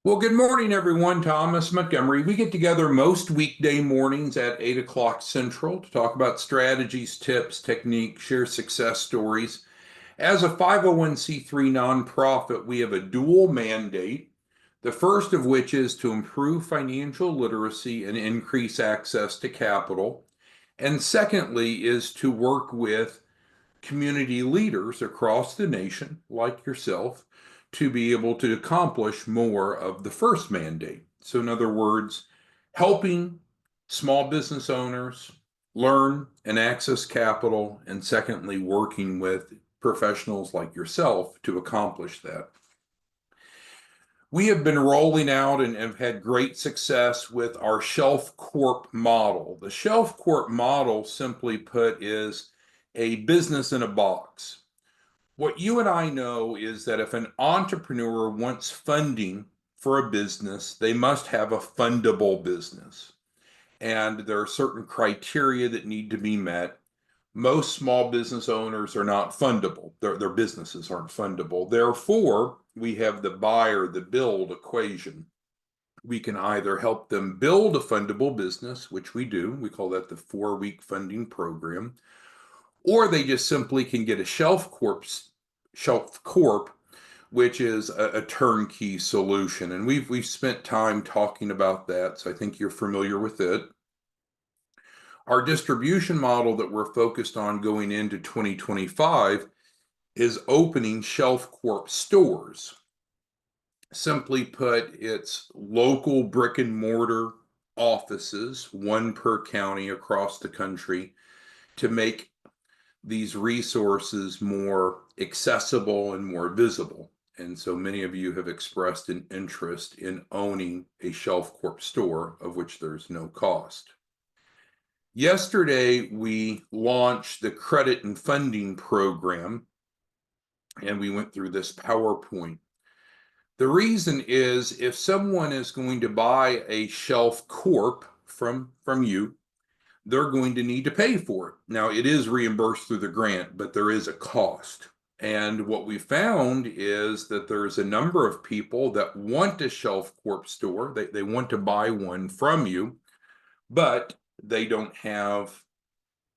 Well, good morning, everyone. Thomas Montgomery. We get together most weekday mornings at 8 o'clock Central to talk about strategies, tips, techniques, share success stories. As a 501c3 nonprofit, we have a dual mandate. The first of which is to improve financial literacy and increase access to capital. And secondly, is to work with community leaders across the nation, like yourself, to be able to accomplish more of the first mandate. So, in other words, helping small business owners learn and access capital, and secondly, working with professionals like yourself to accomplish that. We have been rolling out and have had great success with our Shelf Corp model. The Shelf Corp model, simply put, is a business in a box. What you and I know is that if an entrepreneur wants funding for a business, they must have a fundable business. And there are certain criteria that need to be met. Most small business owners are not fundable. Their businesses aren't fundable. Therefore, we have the buy or the build equation. We can either help them build a fundable business, which we do. We call that the 4-week funding program. Or they just simply can get a Shelf Corp, which is a turnkey solution. And we've spent time talking about that, so I think you're familiar with it. Our distribution model that we're focused on going into 2025 is opening Shelf Corp stores. Simply put, it's local brick and mortar offices, one per county across the country, to make these resources more accessible and more visible. And so many of you have expressed an interest in owning a Shelf Corp store, of which there's no cost. Yesterday, we launched the credit and funding program, and we went through this PowerPoint. The reason is if someone is going to buy a Shelf Corp from you, they're going to need to pay for it. Now, it is reimbursed through the grant, but there is a cost. And what we found is that there's a number of people that want a Shelf Corp store. They want to buy one from you, but they don't have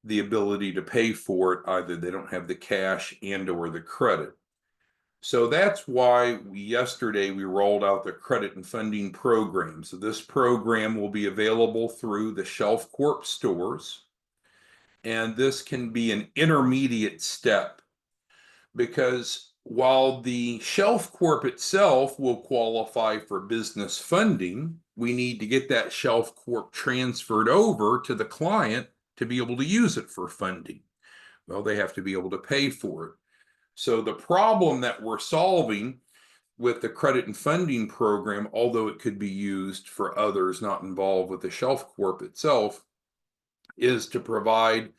the ability to pay for it. Either they don't have the cash and or the credit. So that's why yesterday we rolled out the credit and funding program. So this program will be available through the Shelf Corp stores. And this can be an intermediate step because while the Shelf Corp itself will qualify for business funding, we need to get that Shelf Corp transferred over to the client to be able to use it for funding. Well, they have to be able to pay for it. So the problem that we're solving with the credit and funding program, although it could be used for others not involved with the Shelf Corp itself, is to provide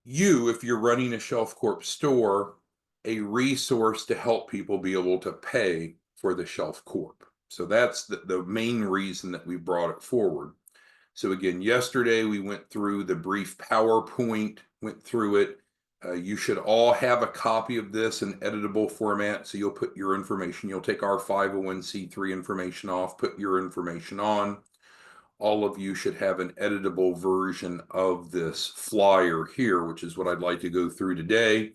you, if you're running a Shelf Corp store, a resource to help people be able to pay for the Shelf Corp. So that's the main reason that we brought it forward. So again, yesterday we went through the brief PowerPoint, went through it. You should all have a copy of this in editable format. So you'll put your information, you'll take our 501c3 information off, put your information on. All of you should have an editable version of this flyer here, which is what I'd like to go through today.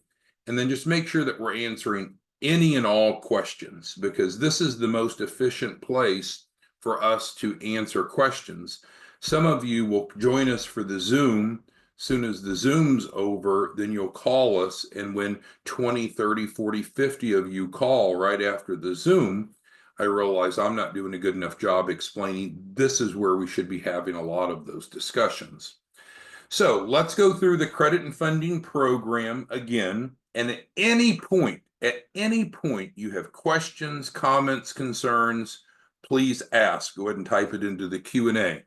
And then just make sure that we're answering any and all questions, because this is the most efficient place for us to answer questions. Some of you will join us for the Zoom. Soon as the Zoom's over, then you'll call us. And when 20, 30, 40, 50 of you call right after the Zoom, I realize I'm not doing a good enough job explaining this is where we should be having a lot of those discussions. So let's go through the credit and funding program again. And at any point you have questions, comments, concerns, please ask. Go ahead and type it into the Q&A.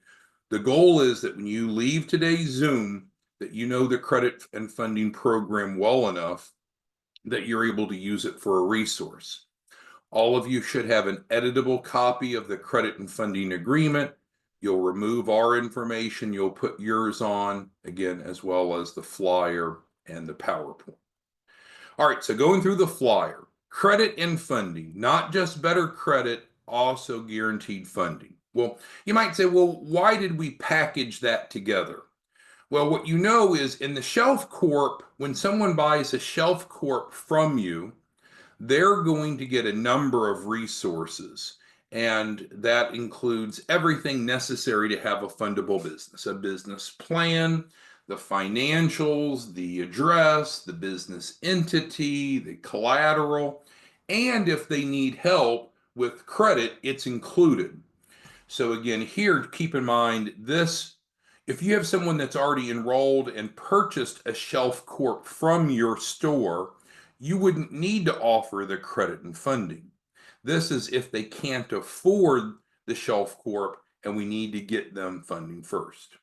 The goal is that when you leave today's Zoom, that you know the credit and funding program well enough that you're able to use it for a resource. All of you should have an editable copy of the credit and funding agreement. You'll remove our information, you'll put yours on, again, as well as the flyer and the PowerPoint. All right, so going through the flyer, credit and funding, not just better credit, also guaranteed funding. Well, you might say, well, why did we package that together? Well, what you know is in the Shelf Corp, when someone buys a Shelf Corp from you, they're going to get a number of resources. And that includes everything necessary to have a fundable business, a business plan, the financials, the address, the business entity, the collateral, and if they need help with credit, it's included. So again, here, keep in mind this, if you have someone that's already enrolled and purchased a Shelf Corp from your store, you wouldn't need to offer the credit and funding. This is if they can't afford the Shelf Corp and we need to get them funding first.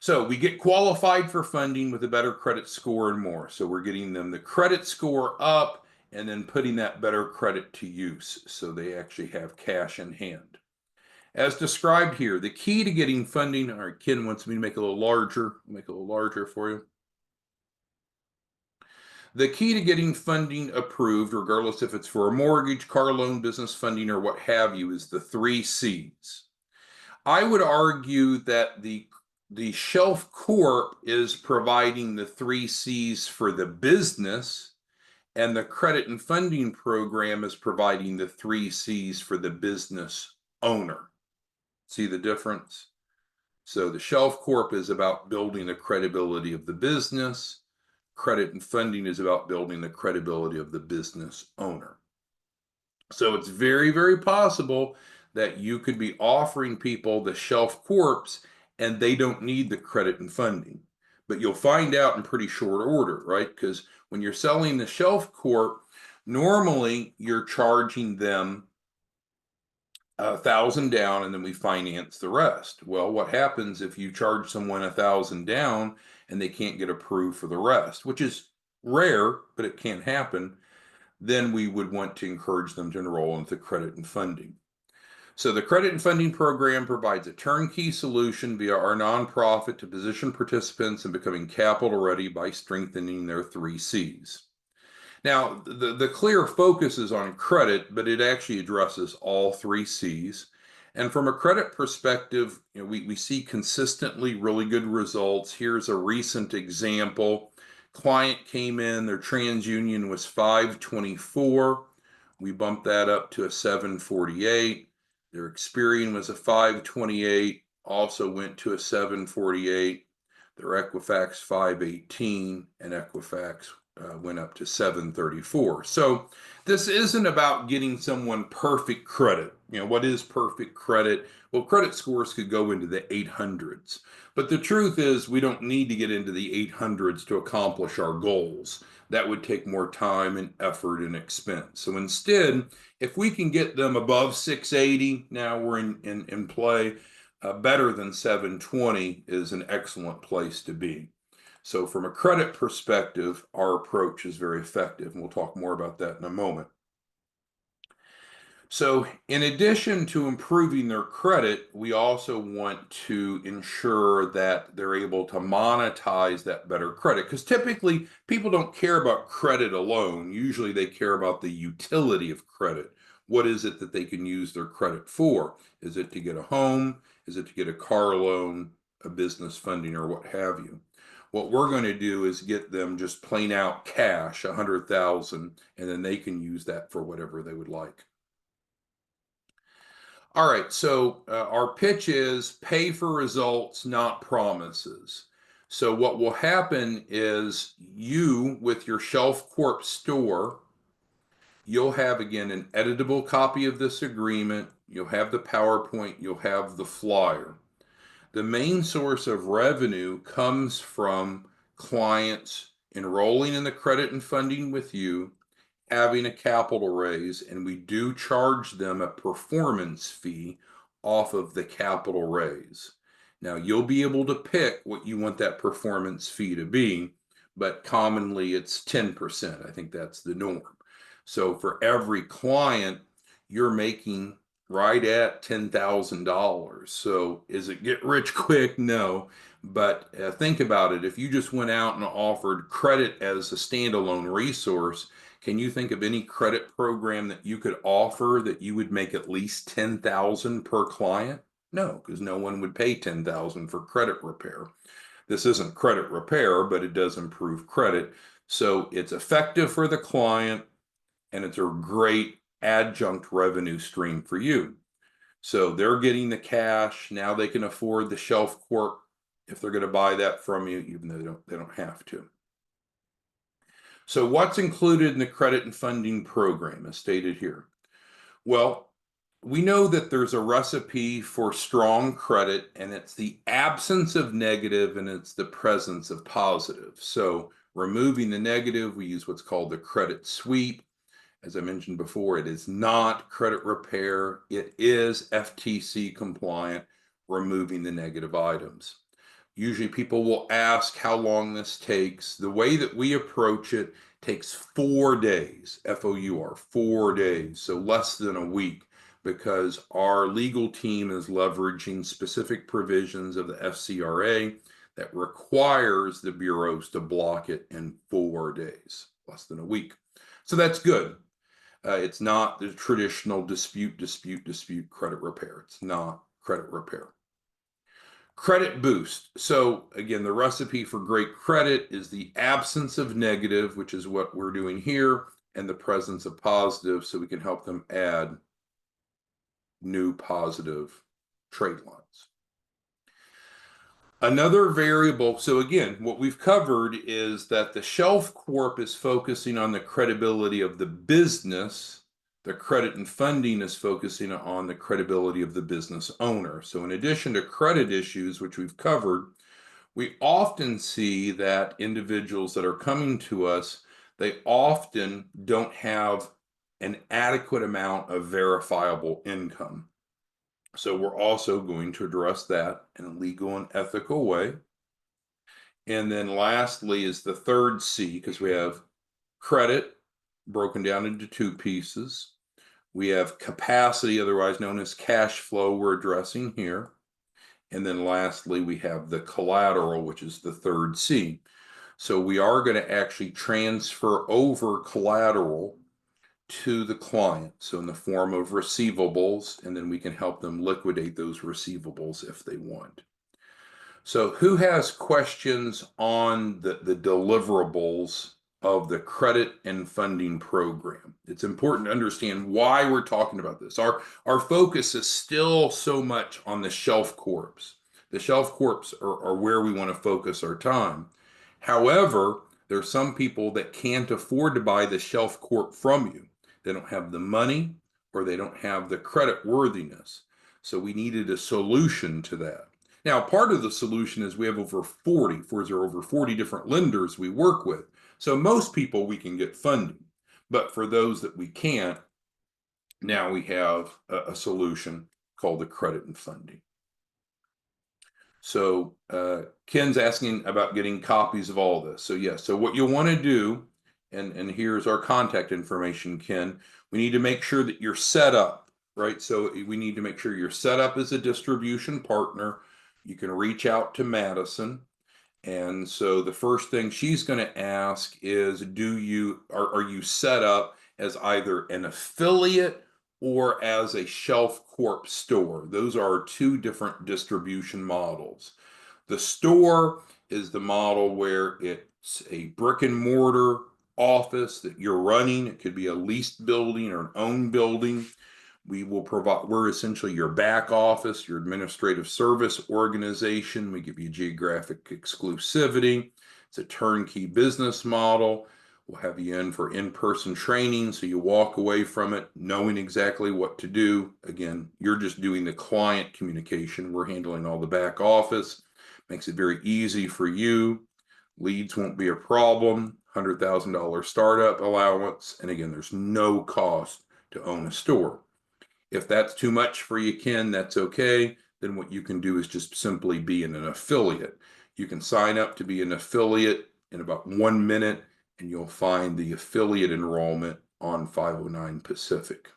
So we get qualified for funding with a better credit score and more. So we're getting them the credit score up and then putting that better credit to use so they actually have cash in hand. As described here, the key to getting funding, all right, Ken wants me to make it a little larger for you. The key to getting funding approved, regardless if it's for a mortgage, car loan, business funding, or what have you, is the 3 C's. I would argue that the Shelf Corp is providing the 3 C's for the business, and the credit and funding program is providing the 3 C's for the business owner. See the difference? So the Shelf Corp is about building the credibility of the business. Credit and funding is about building the credibility of the business owner. So it's very, very possible that you could be offering people the Shelf Corps and they don't need the credit and funding. But you'll find out in pretty short order, right? Because when you're selling the Shelf Corp, normally you're charging them 1,000 down and then we finance the rest. Well, what happens if you charge someone 1,000 down and they can't get approved for the rest, which is rare, but it can happen? Then we would want to encourage them to enroll into credit and funding. So the credit and funding program provides a turnkey solution via our nonprofit to position participants in becoming capital ready by strengthening their 3 C's. Now, the clear focus is on credit, but it actually addresses all 3 C's. And from a credit perspective, we see consistently really good results. Here's a recent example. Client came in, their TransUnion was 524. We bumped that up to a 748. Their Experian was a 528, also went to a 748. Their Equifax 518, and Equifax went up to 734. So this isn't about getting someone perfect credit. What is perfect credit? Well, credit scores could go into the 800s. But the truth is we don't need to get into the 800s to accomplish our goals. That would take more time and effort and expense. So instead, if we can get them above 680, now we're in play. Better than 720 is an excellent place to be. So from a credit perspective, our approach is very effective, and we'll talk more about that in a moment. So in addition to improving their credit, we also want to ensure that they're able to monetize that better credit, because typically people don't care about credit alone. Usually they care about the utility of credit. What is it that they can use their credit for? Is it to get a home? Is it to get a car loan, a business funding, or what have you? What we're going to do is get them just plain out cash, 100,000, and then they can use that for whatever they would like. All right, so our pitch is pay for results, not promises. So what will happen is you, with your Shelf Corp store, you'll have, again, an editable copy of this agreement. You'll have the PowerPoint. You'll have the flyer. The main source of revenue comes from clients enrolling in the credit and funding with you, having a capital raise, and we do charge them a performance fee off of the capital raise. Now, you'll be able to pick what you want that performance fee to be, but commonly it's 10%. I think that's the norm. So for every client, you're making right at $10,000. So is it get rich quick? No. But think about it. If you just went out and offered credit as a standalone resource, Can you think of any credit program that you could offer that you would make at least $10,000 per client? No, because no one would pay $10,000 for credit repair. This isn't credit repair, but it does improve credit. So it's effective for the client and it's a great adjunct revenue stream for you. So they're getting the cash. Now they can afford the shelf corp if they're going to buy that from you, even though they don't have to. So what's included in the credit and funding program as stated here? Well, we know that there's a recipe for strong credit, and it's the absence of negative and it's the presence of positive. So removing the negative, we use what's called the credit sweep. As I mentioned before, it is not credit repair. It is FTC compliant, removing the negative items. Usually people will ask how long this takes. The way that we approach it takes 4 days, FOUR, 4 days, so less than a week, because our legal team is leveraging specific provisions of the FCRA that requires the bureaus to block it in 4 days, less than a week. So that's good. It's not the traditional dispute credit repair. It's not credit repair. Credit boost. So again, the recipe for great credit is the absence of negative, which is what we're doing here, and the presence of positive, so we can help them add new positive trade lines. Another variable, so again, what we've covered is that the shelf corp is focusing on the credibility of the business. The credit and funding is focusing on the credibility of the business owner. So in addition to credit issues, which we've covered, we often see that individuals that are coming to us, they often don't have an adequate amount of verifiable income. So we're also going to address that in a legal and ethical way. And then lastly is the third C, because we have credit broken down into 2 pieces. We have capacity, otherwise known as cash flow, we're addressing here. And then lastly, we have the collateral, which is the third C. So we are going to actually transfer over collateral to the client, so in the form of receivables, and then we can help them liquidate those receivables if they want. So who has questions on the deliverables of the credit and funding program? It's important to understand why we're talking about this. Our focus is still so much on the shelf corps. The shelf corps are where we want to focus our time. However, there are some people that can't afford to buy the shelf corp from you. They don't have the money or they don't have the credit worthiness. So we needed a solution to that. Now, part of the solution is we have over 40 different lenders we work with. So most people we can get funding. But for those that we can't, now we have a solution called the credit and funding. So Ken's asking about getting copies of all this. So yes, so what you'll want to do, and here's our contact information, Ken, we need to make sure that you're set up, right? So we need to make sure you're set up as a distribution partner. You can reach out to Madison. And so the first thing she's going to ask is, are you set up as either an affiliate or as a shelf corp store? Those are 2 different distribution models. The store is the model where it's a brick and mortar office that you're running. It could be a leased building or an owned building. We're essentially your back office, your administrative service organization. We give you geographic exclusivity. It's a turnkey business model. We'll have you in for in-person training, so you walk away from it knowing exactly what to do. Again, you're just doing the client communication. We're handling all the back office. Makes it very easy for you. Leads won't be a problem. $100,000 startup allowance. And again, there's no cost to own a store. If that's too much for you, Ken, that's okay. Then what you can do is just simply be an affiliate. You can sign up to be an affiliate in about 1 minute, and you'll find the affiliate enrollment on 509 Pacific.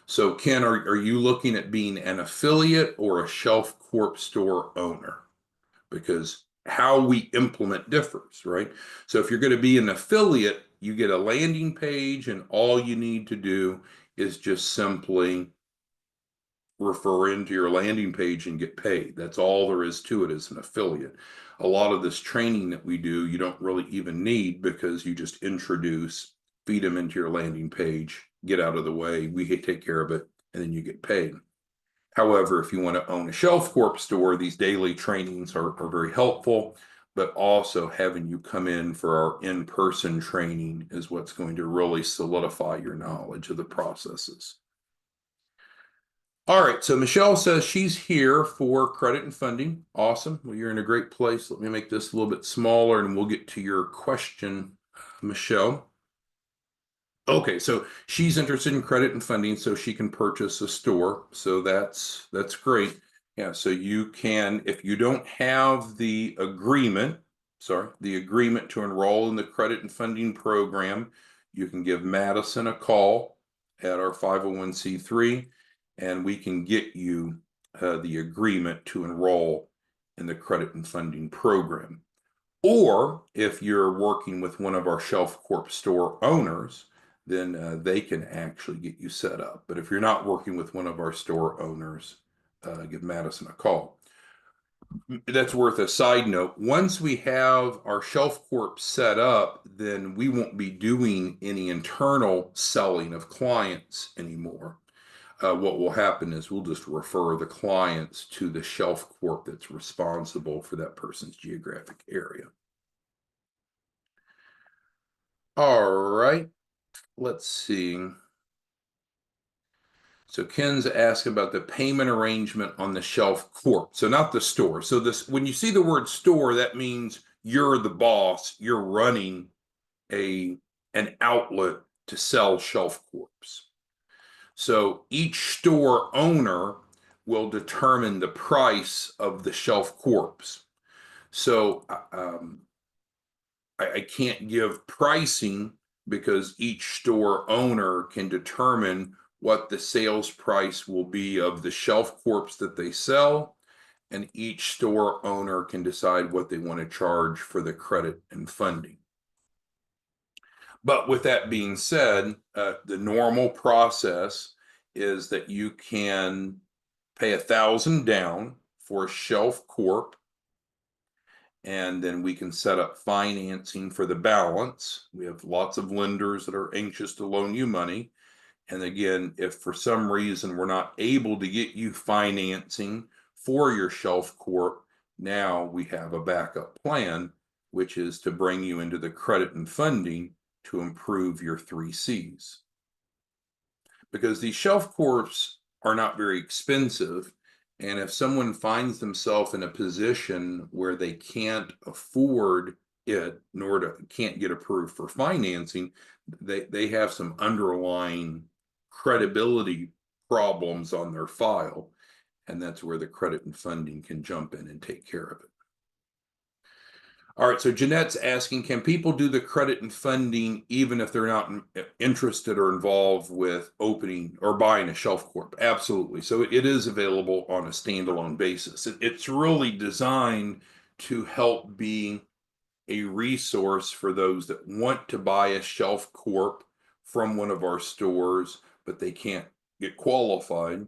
So Ken, are you looking at being an affiliate or a shelf corp store owner? Because how we implement differs, right? So if you're going to be an affiliate, You get a landing page, and all you need to do is just simply refer into your landing page and get paid. That's all there is to it as an affiliate. A lot of this training that we do, you don't really even need, because you just introduce, feed them into your landing page, get out of the way, we take care of it, and then you get paid. However, if you want to own a Shelf Corp store, these daily trainings are very helpful, but also having you come in for our in-person training is what's going to really solidify your knowledge of the processes. All right, so Michelle says she's here for credit and funding. Awesome. Well, you're in a great place. Let me make this a little bit smaller and we'll get to your question, Michelle. Okay, so she's interested in credit and funding so she can purchase a store. So that's great. Yeah, so you can, if you don't have the agreement to enroll in the credit and funding program, you can give Madison a call at our 501c3, and we can get you the agreement to enroll in the credit and funding program. Or if you're working with one of our Shelf Corp store owners, then they can actually get you set up. But if you're not working with one of our store owners, give Madison a call. That's worth a side note. Once we have our Shelf Corp set up, then we won't be doing any internal selling of clients anymore. What will happen is we'll just refer the clients to the Shelf Corp that's responsible for that person's geographic area. All right, let's see. So Ken's asking about the payment arrangement on the Shelf Corp. So not the store. So this, when you see the word store, that means you're the boss. You're running an outlet to sell Shelf Corps. So each store owner will determine the price of the Shelf Corps. So I can't give pricing because each store owner can determine what the sales price will be of the Shelf Corps that they sell, and each store owner can decide what they want to charge for the credit and funding. But with that being said, the normal process is that you can pay $1,000 down for a Shelf Corp, and then we can set up financing for the balance. We have lots of lenders that are anxious to loan you money. And again, if for some reason we're not able to get you financing for your Shelf Corp, now we have a backup plan, which is to bring you into the credit and funding to improve your 3 C's. Because these Shelf Corps are not very expensive. And if someone finds themselves in a position where they can't afford it, nor can't get approved for financing, they have some underlying credibility problems on their file. And that's where the credit and funding can jump in and take care of it. All right, so Jeanette's asking, can people do the credit and funding even if they're not interested or involved with opening or buying a Shelf Corp? Absolutely. So it is available on a standalone basis. It's really designed to help be a resource for those that want to buy a Shelf Corp from one of our stores, but they can't get qualified.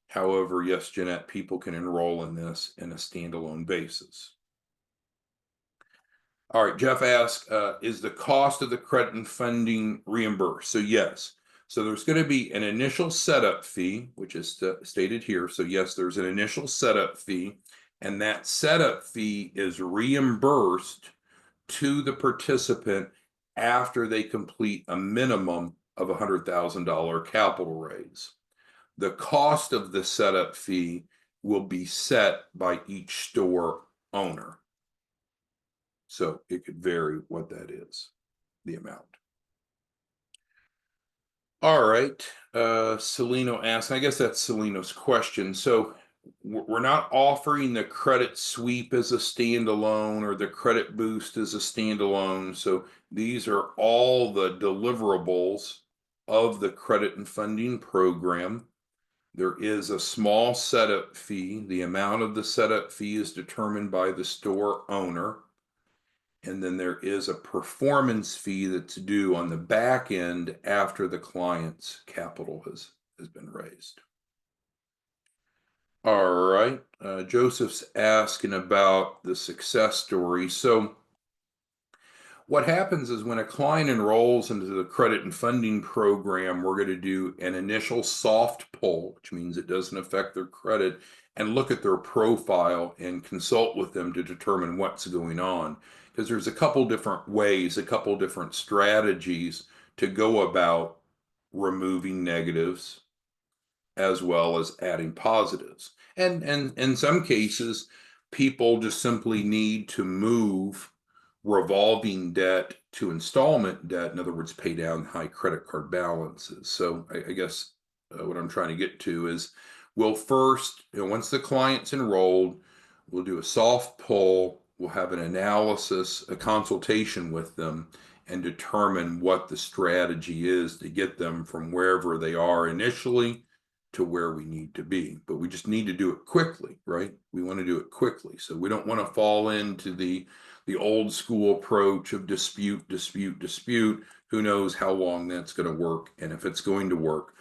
However, yes, Jeanette, people can enroll in this in a standalone basis. All right, Jeff asks, is the cost of the credit and funding reimbursed? So yes. So there's going to be an initial setup fee, which is stated here. So yes, there's an initial setup fee, and that setup fee is reimbursed to the participant after they complete a minimum of $100,000 capital raise. The cost of the setup fee will be set by each store owner. So it could vary what that is, the amount. All right, Celino asks, I guess that's Celino's question. So we're not offering the credit sweep as a standalone or the credit boost as a standalone. So these are all the deliverables of the credit and funding program. There is a small setup fee. The amount of the setup fee is determined by the store owner. And then there is a performance fee that's due on the back end after the client's capital has been raised. All right. Joseph's asking about the success story. So what happens is when a client enrolls into the credit and funding program, we're going to do an initial soft pull, which means it doesn't affect their credit, and look at their profile and consult with them to determine what's going on. Because there's a couple different ways, a couple different strategies to go about removing negatives as well as adding positives. And in some cases, people just simply need to move revolving debt to installment debt. In other words, pay down high credit card balances. So I guess what I'm trying to get to is we'll first, once the client's enrolled, we'll do a soft pull, we'll have an analysis, a consultation with them, and determine what the strategy is to get them from wherever they are initially to where we need to be. But we just need to do it quickly, right? We want to do it quickly. So we don't want to fall into the old school approach of dispute. Who knows how long that's going to work and if it's going to work.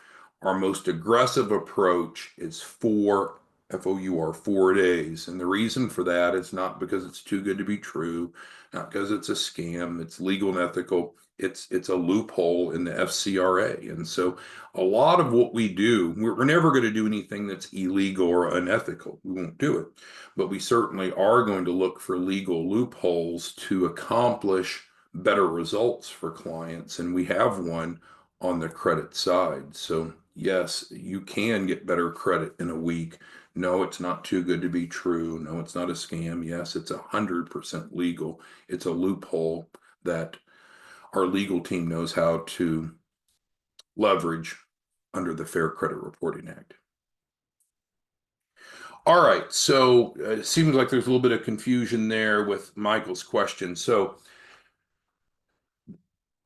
Our most aggressive approach is 4 FOUR 4 days. And the reason for that is not because it's too good to be true, not because it's a scam, it's legal and ethical. It's a loophole in the FCRA. And so a lot of what we do, we're never going to do anything that's illegal or unethical. We won't do it. But we certainly are going to look for legal loopholes to accomplish better results for clients. And we have one on the credit side. So yes, you can get better credit in a week. No, it's not too good to be true. No, it's not a scam. Yes, it's 100% legal. It's a loophole that our legal team knows how to leverage under the Fair Credit Reporting Act. All right, so it seems like there's a little bit of confusion there with Michael's question. So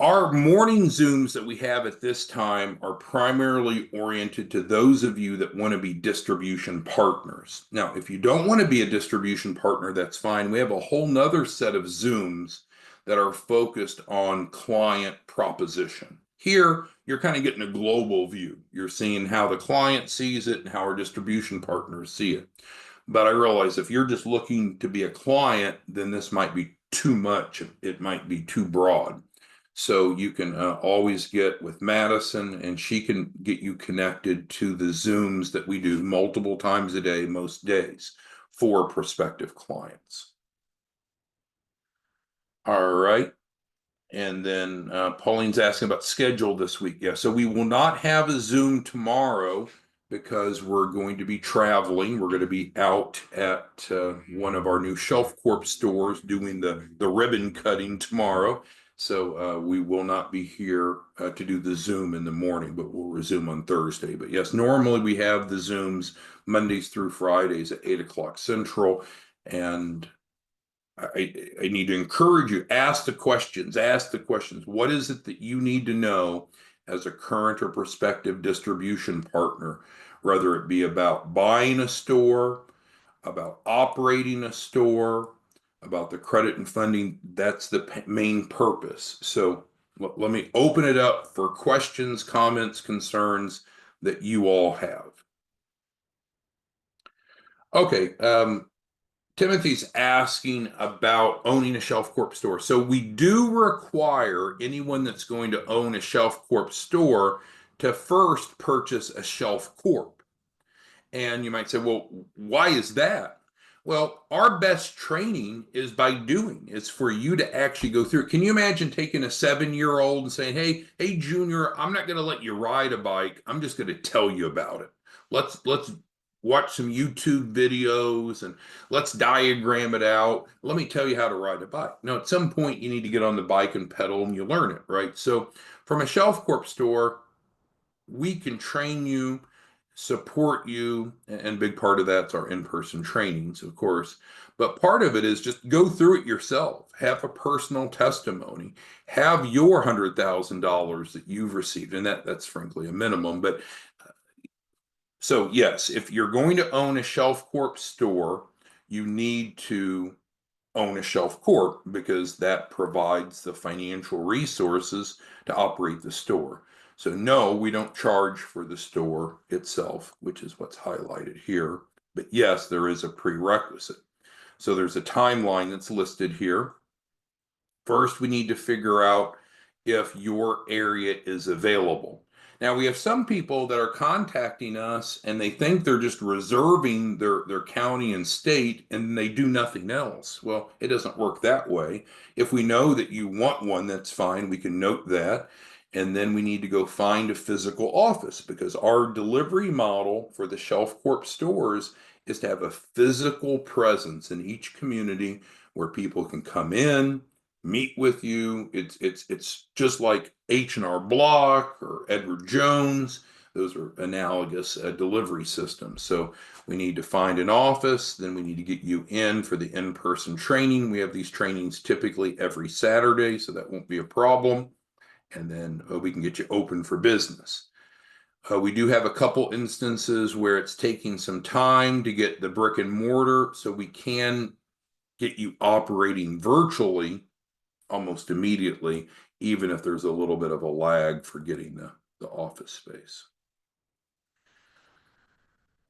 our morning Zooms that we have at this time are primarily oriented to those of you that want to be distribution partners. Now, if you don't want to be a distribution partner, that's fine. We have a whole nother set of Zooms that are focused on client proposition. Here, you're kind of getting a global view. You're seeing how the client sees it and how our distribution partners see it. But I realize if you're just looking to be a client, then this might be too much. It might be too broad. So you can always get with Madison, and she can get you connected to the Zooms that we do multiple times a day, most days, for prospective clients. All right. And then Pauline's asking about schedule this week. Yeah, so we will not have a Zoom tomorrow because we're going to be traveling. We're going to be out at one of our new Shelf Corp stores doing the ribbon cutting tomorrow. So we will not be here to do the Zoom in the morning, but we'll resume on Thursday. But yes, normally we have the Zooms Mondays through Fridays at 8 o'clock Central. And I need to encourage you, ask the questions. What is it that you need to know as a current or prospective distribution partner, whether it be about buying a store, about operating a store, about the credit and funding? That's the main purpose. So let me open it up for questions, comments, concerns that you all have. Okay. Timothy's asking about owning a Shelf Corp store. So we do require anyone that's going to own a Shelf Corp store to first purchase a Shelf Corp. And you might say, well, why is that? Well, our best training is by doing. It's for you to actually go through it. Can you imagine taking a 7-year-old and saying, hey, Junior, I'm not going to let you ride a bike. I'm just going to tell you about it. Let's watch some YouTube videos and let's diagram it out. Let me tell you how to ride a bike. Now, at some point, you need to get on the bike and pedal and you learn it, right? So from a Shelf Corp store, we can train you, support you, and a big part of that's our in-person trainings, of course. But part of it is just go through it yourself, have a personal testimony, have your $100,000 that you've received, and that's frankly a minimum. But so yes, if you're going to own a Shelf Corp store, you need to own a shelf corp because that provides the financial resources to operate the store. So no, we don't charge for the store itself, which is what's highlighted here. But yes, there is a prerequisite. So there's a timeline that's listed here. First, we need to figure out if your area is available. Now, we have some people that are contacting us and they think they're just reserving their county and state and they do nothing else. Well, it doesn't work that way. If we know that you want one, that's fine. We can note that. And then we need to go find a physical office because our delivery model for the Shelf Corp stores is to have a physical presence in each community where people can come in, meet with you. It's just like H&R Block or Edward Jones. Those are analogous delivery systems. So we need to find an office, then we need to get you in for the in-person training. We have these trainings typically every Saturday, so that won't be a problem. And then we can get you open for business. We do have a couple instances where it's taking some time to get the brick and mortar, so we can get you operating virtually almost immediately, even if there's a little bit of a lag for getting the office space.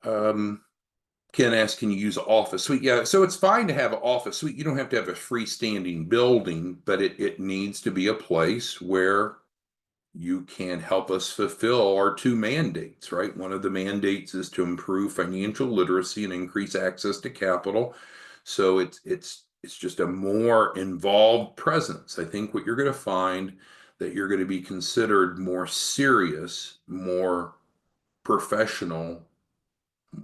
Ken asked, can you use an office suite? Yeah, so it's fine to have an office suite. You don't have to have a freestanding building, but it needs to be a place where you can help us fulfill our two mandates, right? One of the mandates is to improve financial literacy and increase access to capital. So it's just a more involved presence. I think what you're going to find that you're going to be considered more serious, more professional,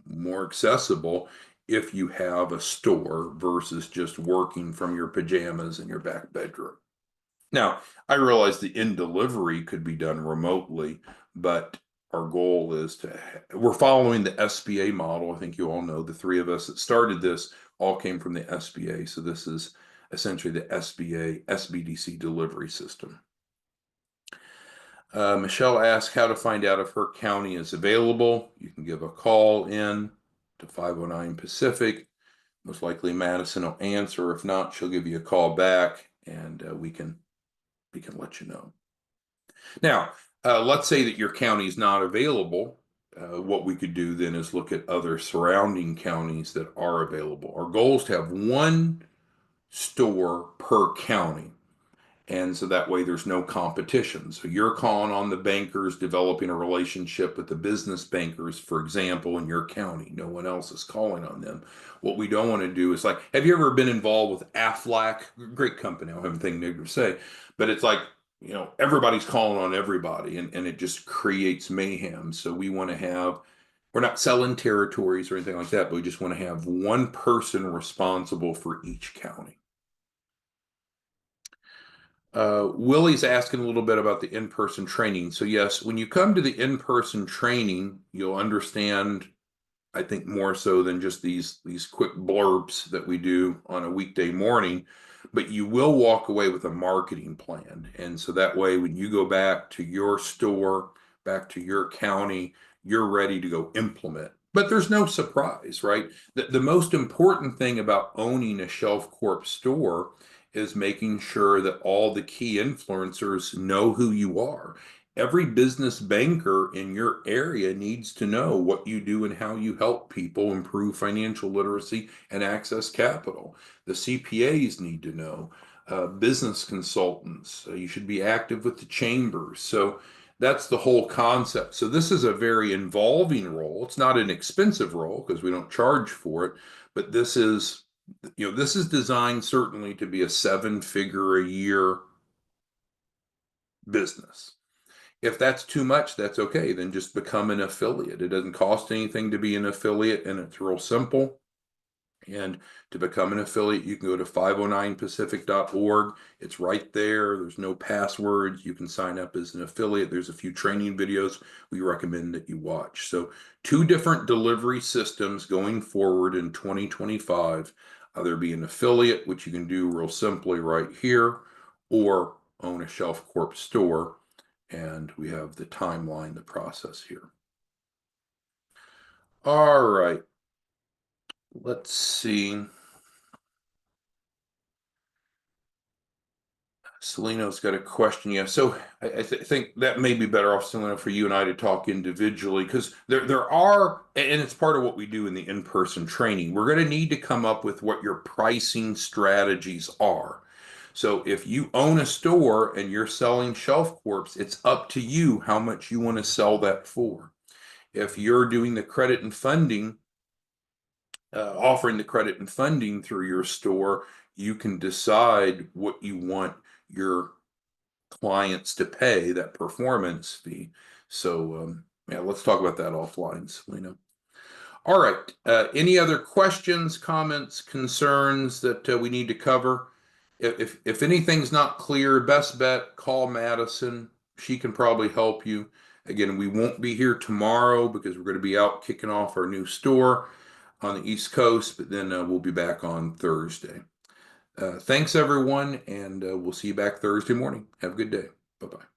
more accessible if you have a store versus just working from your pajamas in your back bedroom. Now, I realize the in delivery could be done remotely, but our goal is we're following the SBA model. I think you all know the three of us that started this all came from the SBA. So this is essentially the SBA SBDC delivery system. Michelle asked how to find out if her county is available. You can give a call in to 509 Pacific. Most likely Madison will answer. If not, she'll give you a call back and we can let you know. Now, let's say that your county is not available. What we could do then is look at other surrounding counties that are available. Our goal is to have one store per county. And so that way there's no competition. So you're calling on the bankers, developing a relationship with the business bankers, for example, in your county. No one else is calling on them. What we don't want to do is like, have you ever been involved with Aflac? Great company. I don't have anything negative to say, but it's like, everybody's calling on everybody and it just creates mayhem. So we want to have, we're not selling territories or anything like that, but we just want to have one person responsible for each county. Willie's asking a little bit about the in-person training. So yes, when you come to the in-person training, you'll understand, I think, more so than just these quick blurbs that we do on a weekday morning, but you will walk away with a marketing plan. And so that way, when you go back to your store, back to your county, you're ready to go implement. But there's no surprise, right? The most important thing about owning a Shelf Corp store is making sure that all the key influencers know who you are. Every business banker in your area needs to know what you do and how you help people improve financial literacy and access capital. The CPAs need to know. Business consultants, you should be active with the chambers. So that's the whole concept. So this is a very involving role. It's not an expensive role because we don't charge for it, but this is designed certainly to be a 7-figure a year business. If that's too much, that's okay. Then just become an affiliate. It doesn't cost anything to be an affiliate, and it's real simple. And to become an affiliate, you can go to 509pacific.org. It's right there. There's no passwords. You can sign up as an affiliate. There's a few training videos we recommend that you watch. So 2 different delivery systems going forward in 2025. Either be an affiliate, which you can do real simply right here, or own a Shelf Corp store. And we have the timeline, the process here. All right. Let's see. Celino's got a question. Yeah, so I think that may be better off, Celino, for you and I to talk individually, because there are, and it's part of what we do in the in-person training. We're going to need to come up with what your pricing strategies are. So if you own a store and you're selling shelf corps, it's up to you how much you want to sell that for. If you're doing the credit and funding, offering the credit and funding through your store, you can decide what you want your clients to pay, that performance fee. So, yeah, let's talk about that offline, Selena. All right. Any other questions, comments, concerns that we need to cover? If anything's not clear, best bet, call Madison. She can probably help you. Again, we won't be here tomorrow because we're going to be out kicking off our new store on the East Coast, but then we'll be back on Thursday. Thanks, everyone, and we'll see you back Thursday morning. Have a good day. Bye-bye.